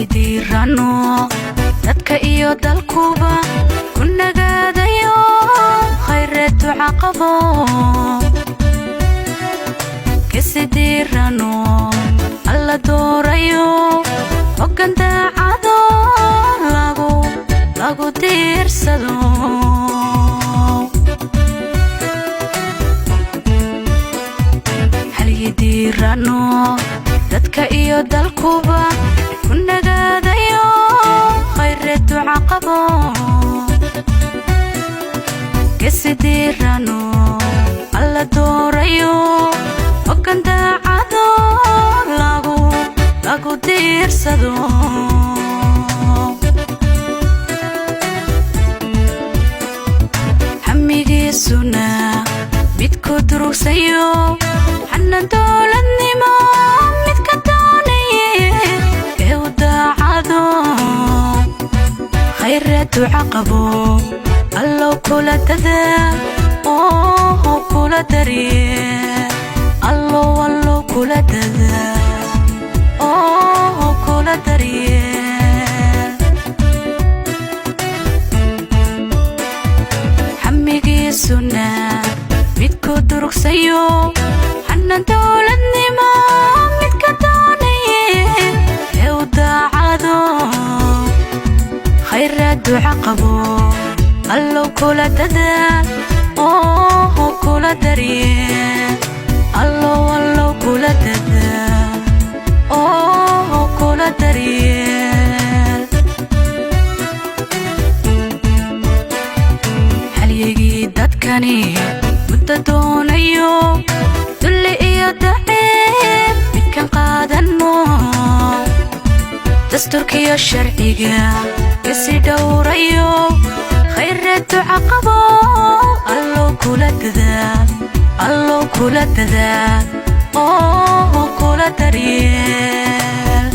diirano dadka iyo dalkuba ku nagaadayo khayraadku caqabo kasidirano alla doorayo hoggaan daacado lagu diirsado halyidiirano dadka iyo dalkuba ku nagaadayo khayraadku caqabo kasidirano alla doorayo hoggaan daacado lagu diirsado hamigiisuna midku durugsayo xanan dowladnimo midka doonaye ee u daacado khayraadku caqabo allow kula dadaal oo kula daryeel allow kula dadaal oo kula daryeel hamigiisuna midku durugsayo xanan dowladnimo midka doonaye ee u daacado khayraadku caqabo allow kula dadaal oo kula daryeel allow kula dadaal oo kula daryeel halyigii dadkani muddo doonayo dulli iyo daciif midkan qaadano dastuurkiyo sharciga kasi dhowrayo khayraadku caqabo allow kula dadaal oo kula daryeel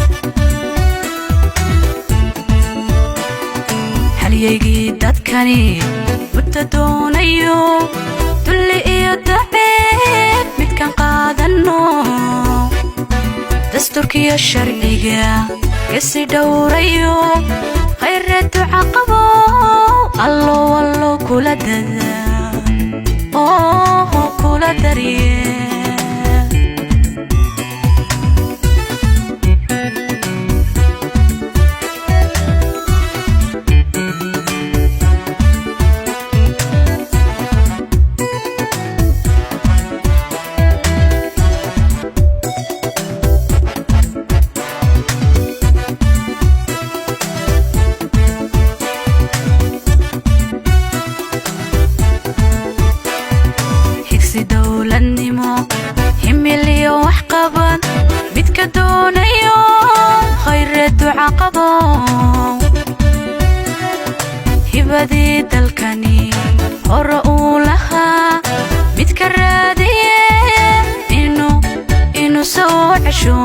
halyigii dadkani muddo doonayo dulli iyo daciif midkan qaadano dastuurkiyo sharciga kasi dhowrayo khayraadku caqabo allow kula dadaal oo kula daryeel dowladnimo himiliyo wax qaban midka doonayo khayraadku caqabo hibadii dalkani hore uu lahaa midka raadiye inuu soo cesho